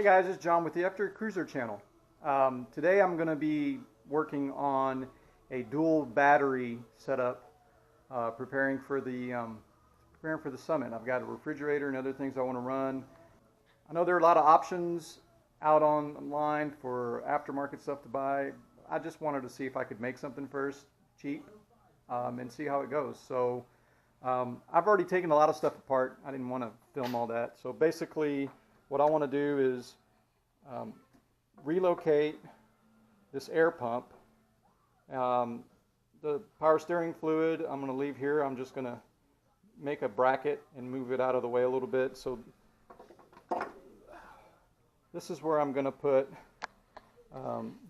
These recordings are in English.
guys, it's John with the After Cruiser channel. Today I'm going to be working on a dual battery setup, preparing for the summit. I've got a refrigerator and other things I want to run. I know there are a lot of options out online for aftermarket stuff to buy. I just wanted to see if I could make something first, cheap, and see how it goes. So I've already taken a lot of stuff apart. I didn't want to film all that. So basically what I want to do is relocate this air pump. The power steering fluid I'm going to leave here. I'm just going to make a bracket and move it out of the way a little bit. So this is where I'm going to put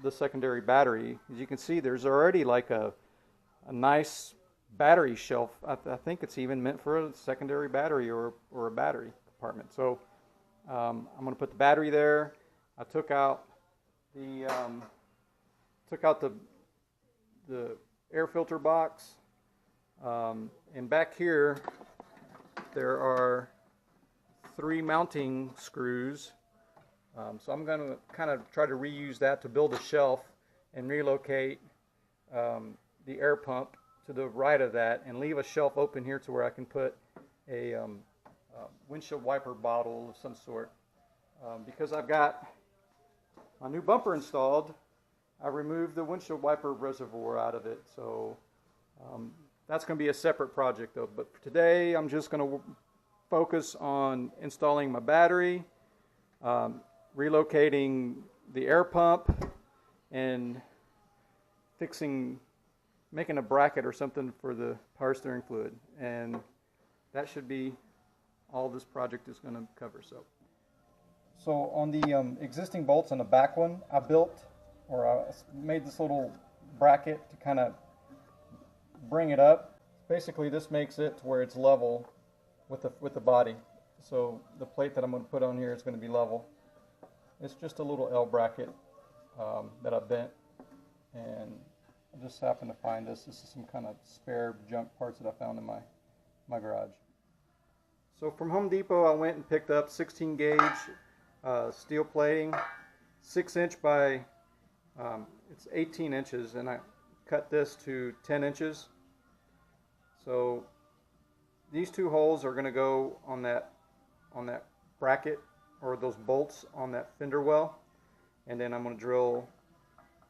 the secondary battery. As you can see, there's already like a nice battery shelf. I think it's even meant for a secondary battery or a battery compartment. So I'm going to put the battery there. I took out the air filter box, and back here there are 3 mounting screws. So I'm going to kind of try to reuse that to build a shelf and relocate the air pump to the right of that and leave a shelf open here to where I can put a windshield wiper bottle of some sort. Because I've got my new bumper installed, I removed the windshield wiper reservoir out of it. So that's going to be a separate project though. But for today I'm just going to focus on installing my battery, relocating the air pump, and making a bracket or something for the power steering fluid. And that should be all this project is going to cover. So on the existing bolts on the back one, I made this little bracket to kind of bring it up. Basically, this makes it to where it's level with the body. So the plate that I'm going to put on here is going to be level. It's just a little L bracket that I bent, and I just happened to find this. This is some kind of spare junk parts that I found in my garage. So from Home Depot, I went and picked up 16 gauge steel plating, 6-inch by it's 18 inches, and I cut this to 10 inches. So these 2 holes are going to go on that bracket, or those bolts on that fender well, and then I'm going to drill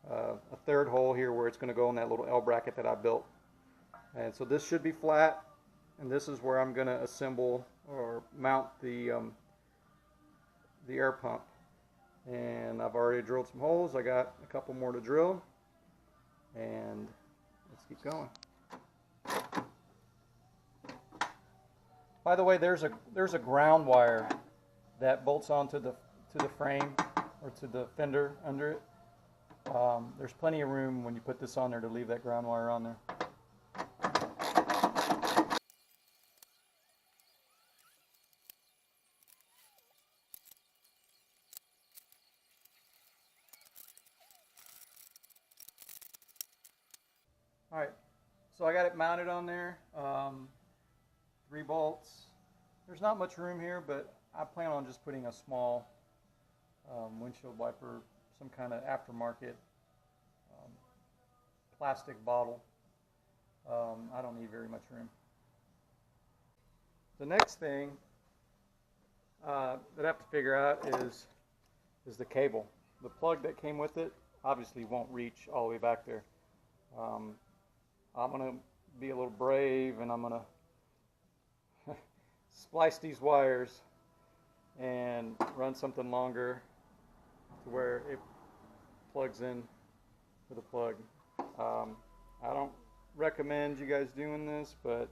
a 3rd hole here where it's going to go in that little L bracket that I built. And so this should be flat, and this is where I'm going to assemble or mount the air pump. And I've already drilled some holes. I got a couple more to drill, and let's keep going. By the way, there's a ground wire that bolts onto the frame or to the fender under it. There's plenty of room when you put this on there to leave that ground wire on there. Alright, so I got it mounted on there. 3 bolts. There's not much room here, but I plan on just putting a small windshield wiper, some kind of aftermarket plastic bottle. I don't need very much room. The next thing that I have to figure out is the cable. The plug that came with it obviously won't reach all the way back there. I'm going to be a little brave, and I'm going to splice these wires and run something longer to where it plugs in to the plug. I don't recommend you guys doing this, but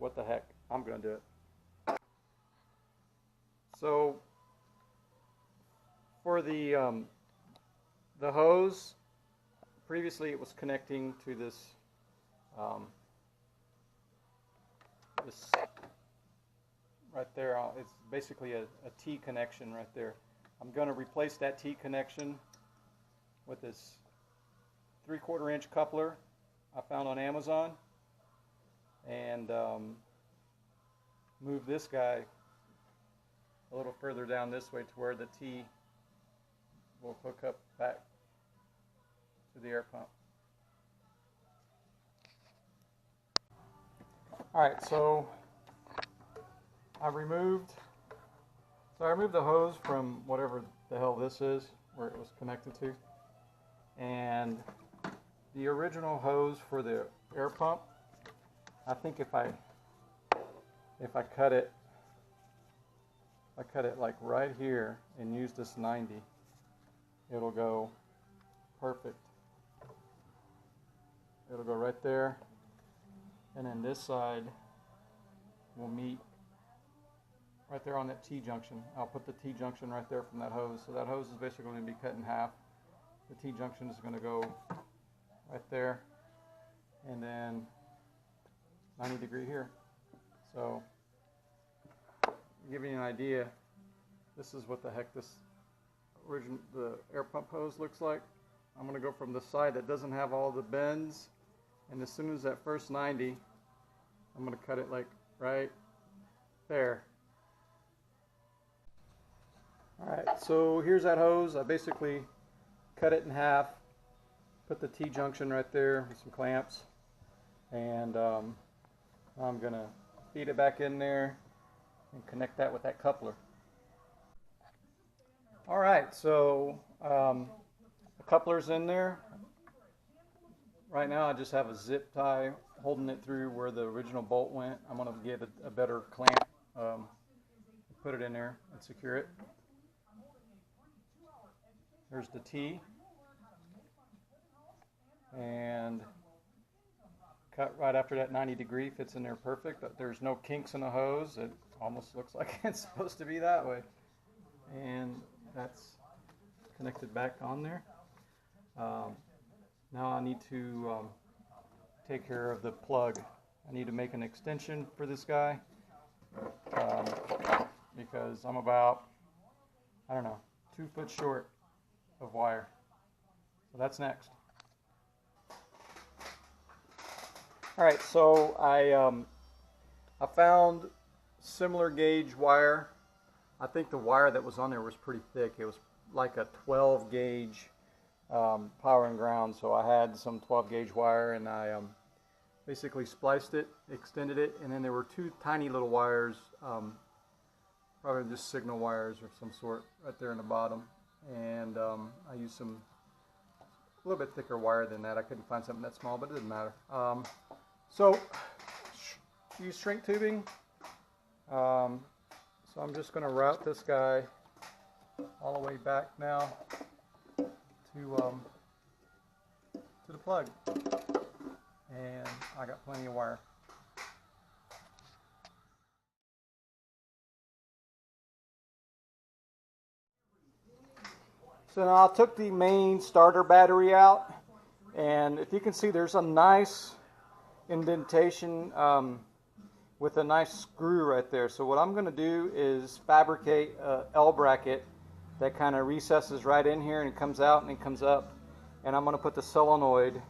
what the heck, I'm going to do it. So for the hose, previously it was connecting to this right there. It's basically a T connection right there. I'm going to replace that T connection with this 3/4 inch coupler I found on Amazon, and move this guy a little further down this way to where the T will hook up back to the air pump. Alright, so I removed the hose from whatever the hell this is, where it was connected to. And the original hose for the air pump, I think if I cut it like right here and use this 90, it'll go perfect. It'll go right there, and then this side will meet right there on that T-junction. I'll put the T-junction right there from that hose. So that hose is basically going to be cut in half. The T-junction is going to go right there, and then 90 degree here. So, to give you an idea, this is what the heck the air pump hose looks like. I'm going to go from the side that doesn't have all the bends, and as soon as that first 90, I'm going to cut it like right there. Alright, so here's that hose. I basically cut it in half, put the T-junction right there with some clamps, and I'm going to feed it back in there and connect that with that coupler. Alright, so the coupler's in there. Right now I just have a zip tie holding it through where the original bolt went. I'm going to get a better clamp, put it in there and secure it. There's the T, and cut right after that 90 degree, fits in there perfect. There's no kinks in the hose. It almost looks like it's supposed to be that way. And that's connected back on there. Now I need to take care of the plug. I need to make an extension for this guy because I'm about, I don't know, 2 foot short of wire. So that's next. Alright, so I found similar gauge wire. I think the wire that was on there was pretty thick. It was like a 12 gauge power and ground. So I had some 12 gauge wire, and I basically spliced it, extended it, and then there were 2 tiny little wires, probably just signal wires of some sort right there in the bottom. And I used a little bit thicker wire than that. I couldn't find something that small, but it didn't matter. So use shrink tubing. So I'm just going to route this guy all the way back now to the plug, and I got plenty of wire. So now I took the main starter battery out, and if you can see, there's a nice indentation with a nice screw right there. So what I'm going to do is fabricate a L bracket that kind of recesses right in here, and it comes out and it comes up, and I'm going to put the solenoid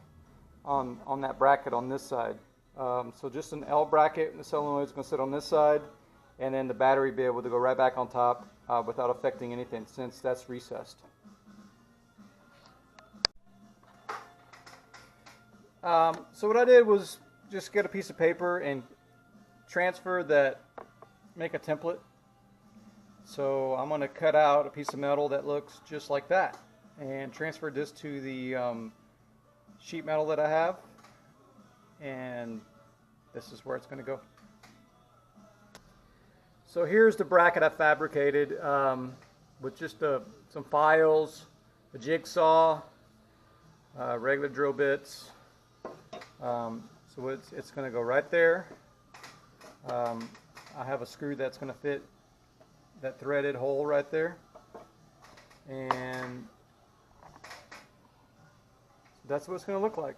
on that bracket on this side. So just an L bracket, and the solenoid is going to sit on this side, and then the battery be able to go right back on top without affecting anything, since that's recessed. So what I did was just get a piece of paper and transfer that, make a template. So I'm going to cut out a piece of metal that looks just like that and transfer this to the sheet metal that I have, and this is where it's going to go. So here's the bracket I fabricated with just some files, a jigsaw, regular drill bits. So it's going to go right there. I have a screw that's going to fit that threaded hole right there, and that's what it's going to look like.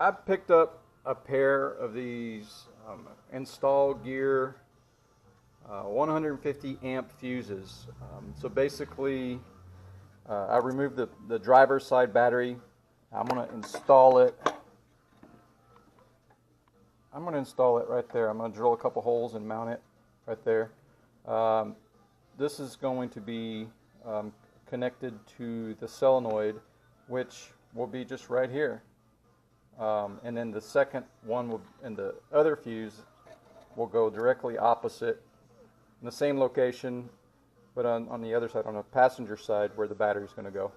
I picked up a pair of these Install Gear 150 amp fuses. So basically I removed the driver's side battery. I'm going to install it. I'm going to install it right there. I'm going to drill a couple holes and mount it right there. This is going to be connected to the solenoid, which will be just right here. And then the second one will, and the other fuse will go directly opposite in the same location, but on the other side, on the passenger side, where the battery is going to go.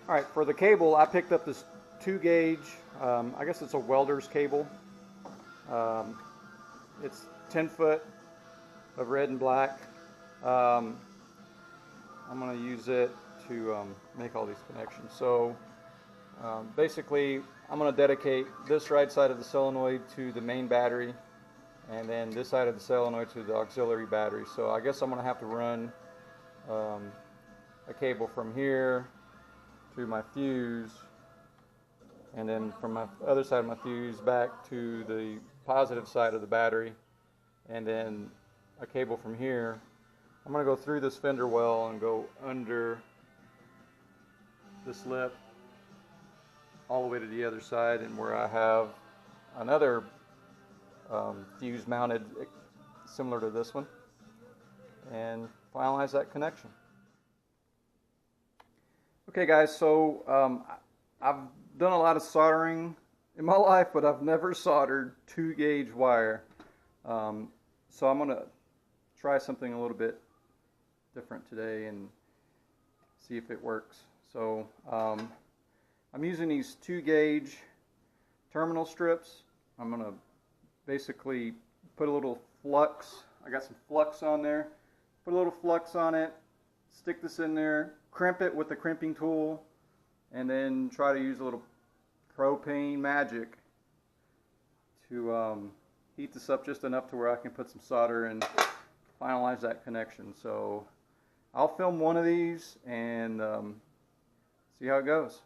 All right, for the cable, I picked up this 2-gauge, I guess it's a welder's cable. It's 10 foot of red and black. I'm going to use it to make all these connections. So basically, I'm going to dedicate this right side of the solenoid to the main battery, and then this side of the solenoid to the auxiliary battery. So I guess I'm going to have to run a cable from here to my fuse, and then from my other side of my fuse back to the positive side of the battery, and then a cable from here. I'm going to go through this fender well and go under this lip all the way to the other side, and where I have another fuse mounted similar to this one, and finalize that connection. Okay guys, so I've done a lot of soldering in my life, but I've never soldered 2-gauge wire. So I'm going to try something a little bit different today and see if it works. So I'm using these 2-gauge terminal strips. I'm going to basically put a little flux. I got some flux on there. Put a little flux on it, stick this in there, crimp it with the crimping tool, and then try to use a little propane magic to heat this up just enough to where I can put some solder and finalize that connection. So I'll film one of these and see how it goes.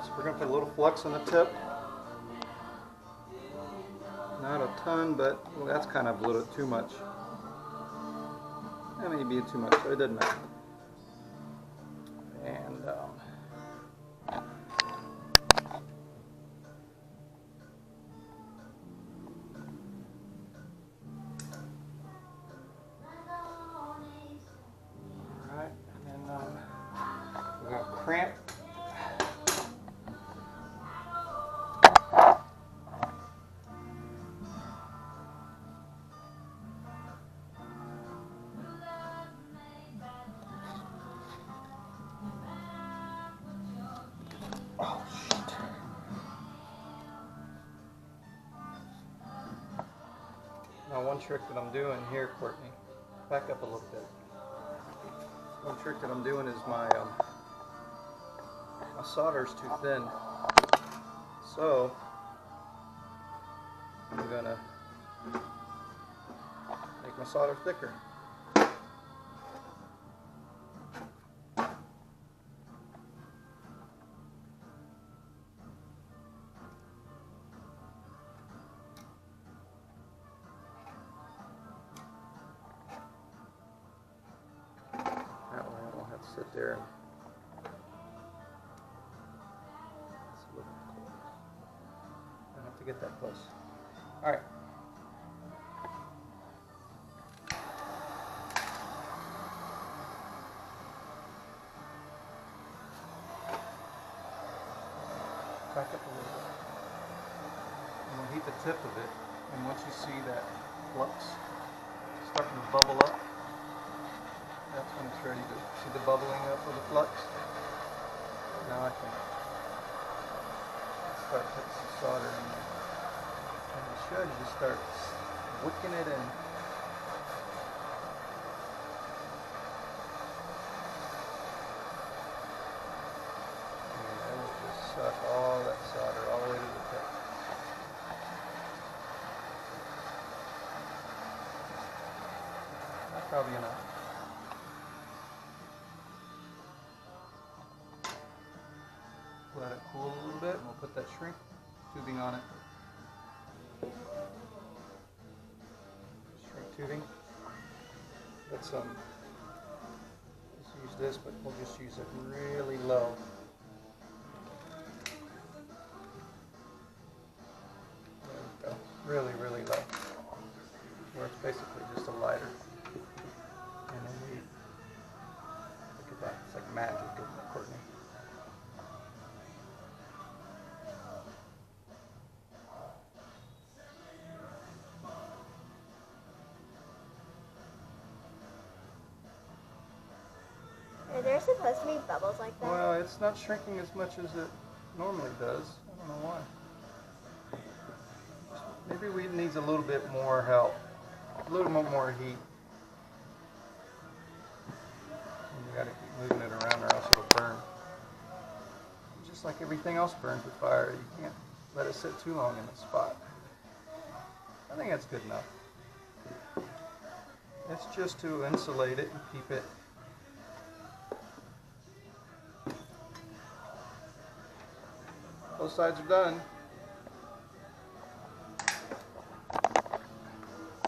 So we're going to put a little flux on the tip. Not a ton, but well, that's kind of a little too much. That may be too much, but it doesn't matter. And alright, and then we're going to cramp. Oh, shit. Now one trick that I'm doing here, Courtney, back up a little bit. One trick that I'm doing is my solder's too thin. So I'm gonna make my solder thicker. Sit there and I have to get that close. All right. Back up a little bit. I'm going to heat the tip of it, and once you see that flux starting to bubble up, that's when it's ready to see the bubbling up of the flux. Now I can start putting some solder in there. And you should just start wicking it in. And it'll just suck all that solder all the way to the tip. That's probably enough. Let it cool a little bit, and we'll put that shrink tubing on it. Shrink tubing. Let's use this, but we'll just use it really low. There we go. Really, really low. Where it's basically just a lighter. And then we look at that. It's like magic, isn't it, Courtney? Are there supposed to be bubbles like that? Well, it's not shrinking as much as it normally does. I don't know why. Maybe we needs a little bit more help. A little bit more heat. And you gotta keep moving it around or else it'll burn. Just like everything else burns with fire, you can't let it sit too long in a spot. I think that's good enough. It's just to insulate it and keep it both sides are done.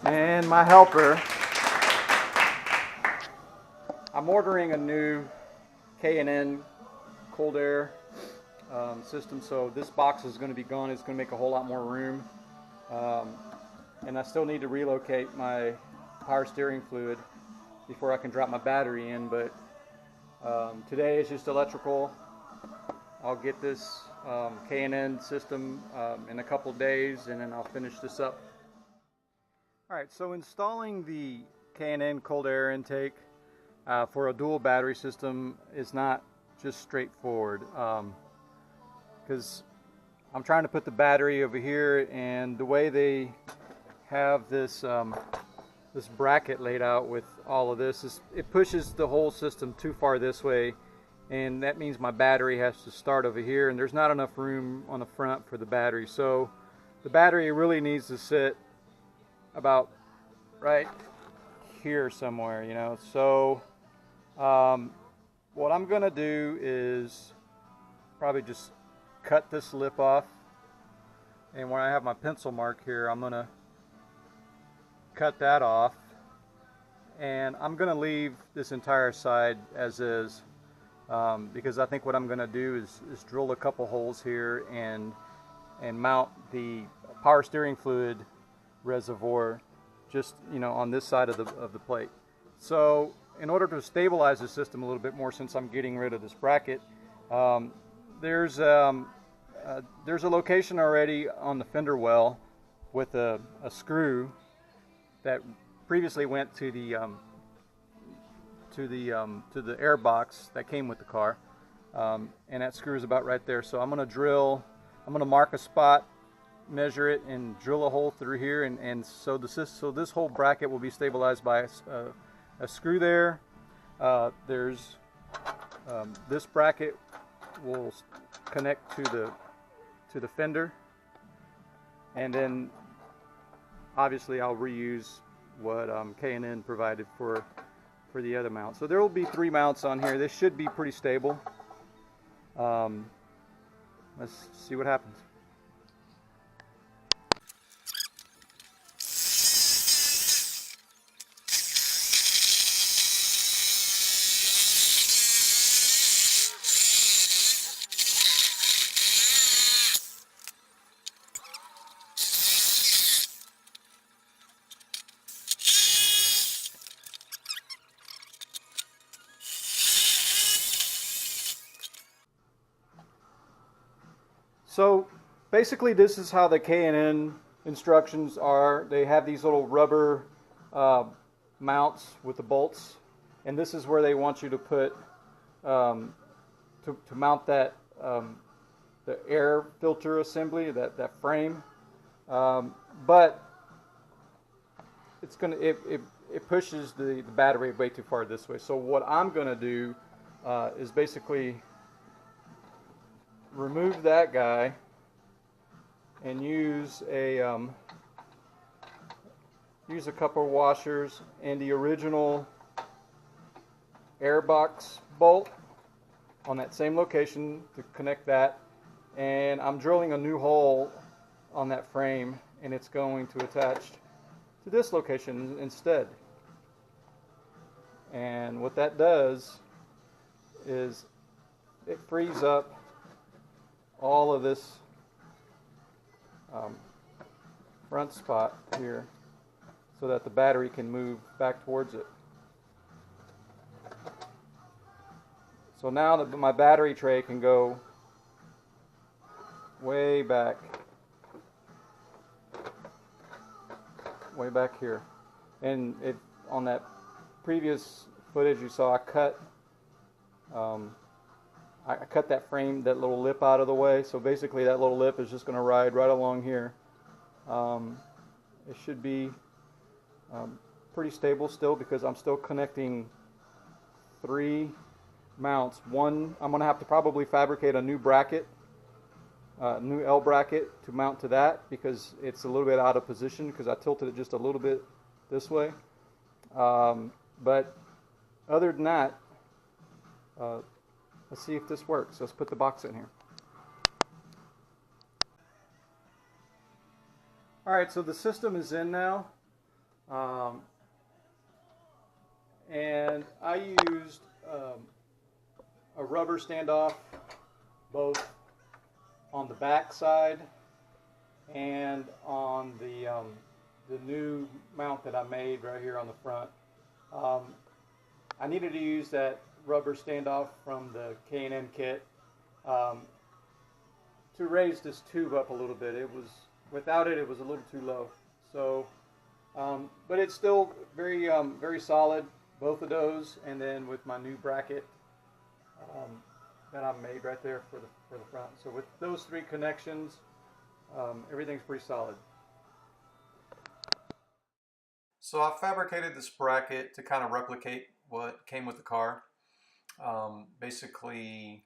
And my helper, I'm ordering a new K&N cold air system, so this box is going to be gone. It's going to make a whole lot more room. And I still need to relocate my power steering fluid before I can drop my battery in, but today is just electrical. I'll get this K&N system in a couple days, and then I'll finish this up. Alright, so installing the K&N cold air intake for a dual battery system is not just straightforward, because I'm trying to put the battery over here, and the way they have this this bracket laid out with all of this is it pushes the whole system too far this way. And that means my battery has to start over here, and there's not enough room on the front for the battery. So the battery really needs to sit about right here somewhere, you know. So what I'm gonna do is probably just cut this lip off, and when I have my pencil mark here, I'm gonna cut that off, and I'm gonna leave this entire side as is. Because I think what I'm going to do is drill a couple holes here and mount the power steering fluid reservoir just, you know, on this side of the plate. So in order to stabilize the system a little bit more, since I'm getting rid of this bracket, there's a location already on the fender well with a screw that previously went to the air box that came with the car, and that screw is about right there. So I'm going to mark a spot, measure it, and drill a hole through here, and so this whole bracket will be stabilized by a screw there. There's this bracket will connect to the fender, and then obviously I'll reuse what K&N provided for the other mount. So there will be 3 mounts on here. This should be pretty stable. Let's see what happens. So basically this is how the K&N instructions are. They have these little rubber mounts with the bolts, and this is where they want you to put to mount that the air filter assembly, that frame, but it pushes the battery way too far this way. So what I'm going to do is basically remove that guy and use a couple of washers and the original airbox bolt on that same location to connect that, and I'm drilling a new hole on that frame, and it's going to attach to this location instead. And what that does is it frees up all of this front spot here so that the battery can move back towards it. So now that my battery tray can go way back here. And on that previous footage you saw, I cut that frame, that little lip out of the way. So basically that little lip is just going to ride right along here. It should be pretty stable still, because I'm still connecting 3 mounts. One, I'm going to have to probably fabricate a new bracket, new L bracket to mount to that, because it's a little bit out of position because I tilted it just a little bit this way. But other than that, let's see if this works. Let's put the box in here. Alright, so the system is in now. And I used a rubber standoff both on the back side and on the new mount that I made right here on the front. I needed to use that rubber standoff from the K&N kit to raise this tube up a little bit. Without it was a little too low. So, but it's still very very solid, both of those, and then with my new bracket that I made right there for the front. So with those 3 connections, everything's pretty solid. So I fabricated this bracket to kind of replicate what came with the car. Basically,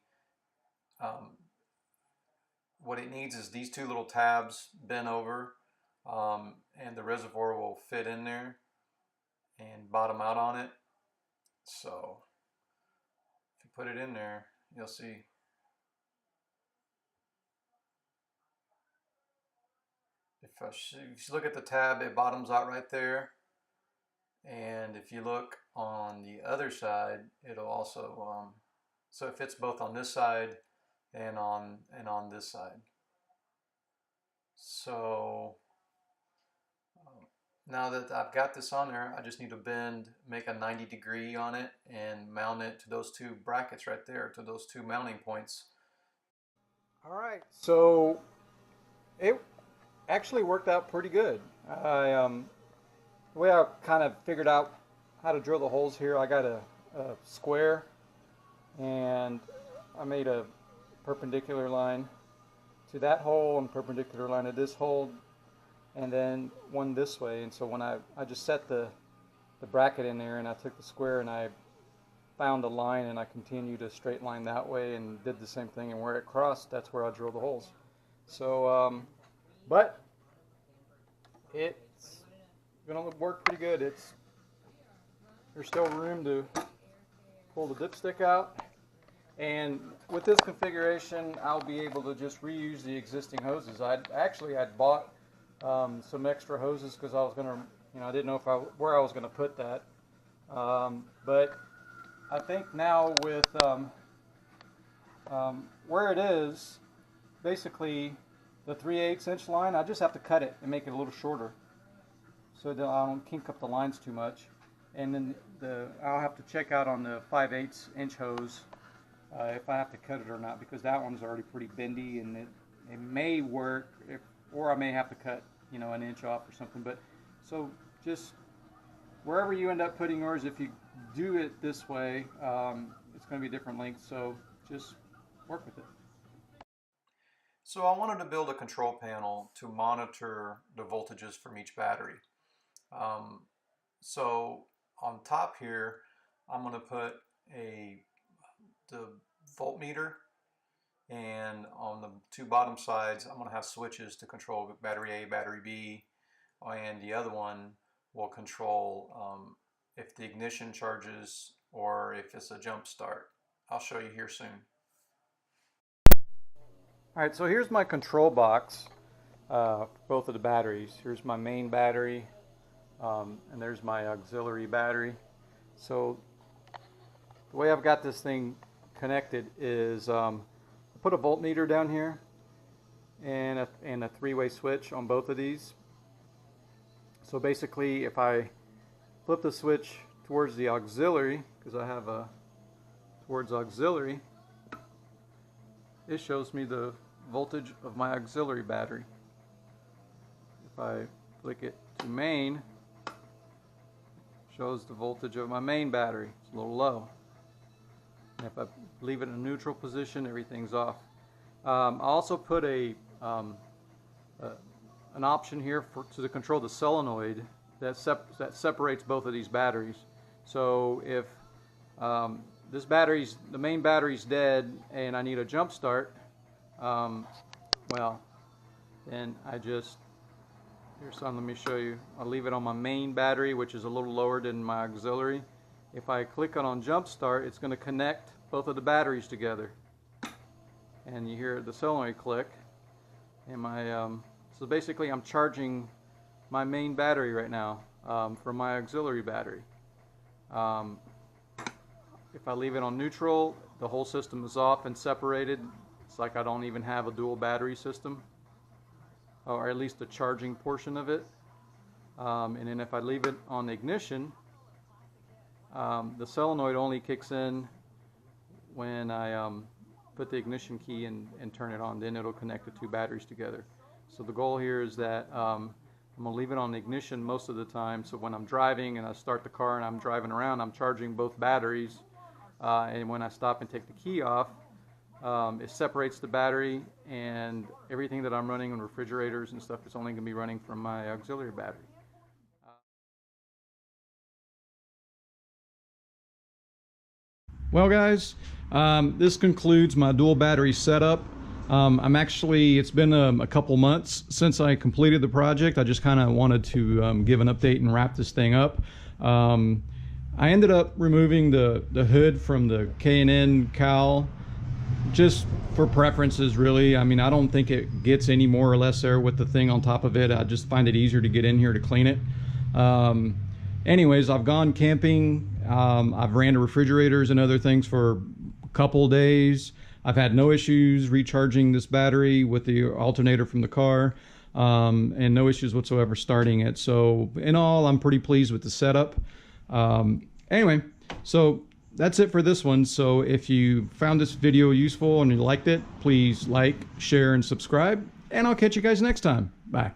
what it needs is these 2 little tabs bent over, and the reservoir will fit in there and bottom out on it. So if you put it in there, you'll see. If you look at the tab, it bottoms out right there. And if you look on the other side, it'll also, so it fits both on this side and on this side. So now that I've got this on there, I just need to make a 90-degree on it and mount it to those 2 brackets right there, to those 2 mounting points. All right, so it actually worked out pretty good. The way I kind of figured out how to drill the holes here, I got a square, and I made a perpendicular line to that hole and perpendicular line to this hole, and then one this way. And so when I just set the bracket in there, and I took the square and I found a line, and I continued a straight line that way and did the same thing, and where it crossed, that's where I drilled the holes. So but it's gonna work pretty good. There's still room to pull the dipstick out, and with this configuration I'll be able to just reuse the existing hoses. I'd bought some extra hoses because I was gonna, I didn't know where I was gonna put that, but I think now with where it is, basically the 3/8 inch line, I just have to cut it and make it a little shorter so that I don't kink up the lines too much. And then I'll have to check out on the 5/8 inch hose if I have to cut it or not, because that one's already pretty bendy, and it may work, or I may have to cut an inch off or something. But so just wherever you end up putting yours, if you do it this way, it's going to be different lengths. So just work with it. So I wanted to build a control panel to monitor the voltages from each battery. So on top here, I'm going to put the voltmeter, and on the two bottom sides, I'm going to have switches to control battery A, battery B, and the other one will control if the ignition charges or if it's a jump start. I'll show you here soon. Alright, so here's my control box for both of the batteries. Here's my main battery, and there's my auxiliary battery. So the way I've got this thing connected is I put a voltmeter down here and a three-way switch on both of these. So basically, if I flip the switch towards the auxiliary, because I have a towards auxiliary, it shows me the voltage of my auxiliary battery. If I flick it to main, it shows the voltage of my main battery. It's a little low. And if I leave it in a neutral position, everything's off. I also put an option here to control the solenoid that separates both of these batteries. So if the main battery's dead and I need a jump start, well, then here's some, let me show you. I'll leave it on my main battery, which is a little lower than my auxiliary. If I click on jump start, it's going to connect both of the batteries together. And you hear the solenoid click. And so basically I'm charging my main battery right now from my auxiliary battery. If I leave it on neutral, the whole system is off and separated. It's like I don't even have a dual battery system, or at least the charging portion of it. And then if I leave it on ignition, the solenoid only kicks in when I put the ignition key and turn it on. Then it'll connect the two batteries together. So the goal here is that I'm going to leave it on ignition most of the time, so when I'm driving and I start the car and I'm driving around, I'm charging both batteries. And when I stop and take the key off, it separates the battery, and everything that I'm running on refrigerators and stuff is only going to be running from my auxiliary battery. Well guys, this concludes my dual battery setup. It's been a couple months since I completed the project. I just kind of wanted to give an update and wrap this thing up. I ended up removing the hood from the K&N cowl just for preferences, really. I mean, I don't think it gets any more or less there with the thing on top of it. I just find it easier to get in here to clean it. Anyways, I've gone camping. I've ran the refrigerators and other things for a couple days. I've had no issues recharging this battery with the alternator from the car, and no issues whatsoever starting it. So in all, I'm pretty pleased with the setup. Anyway, so that's it for this one. So if you found this video useful and you liked it, please like, share, and subscribe, and I'll catch you guys next time. Bye.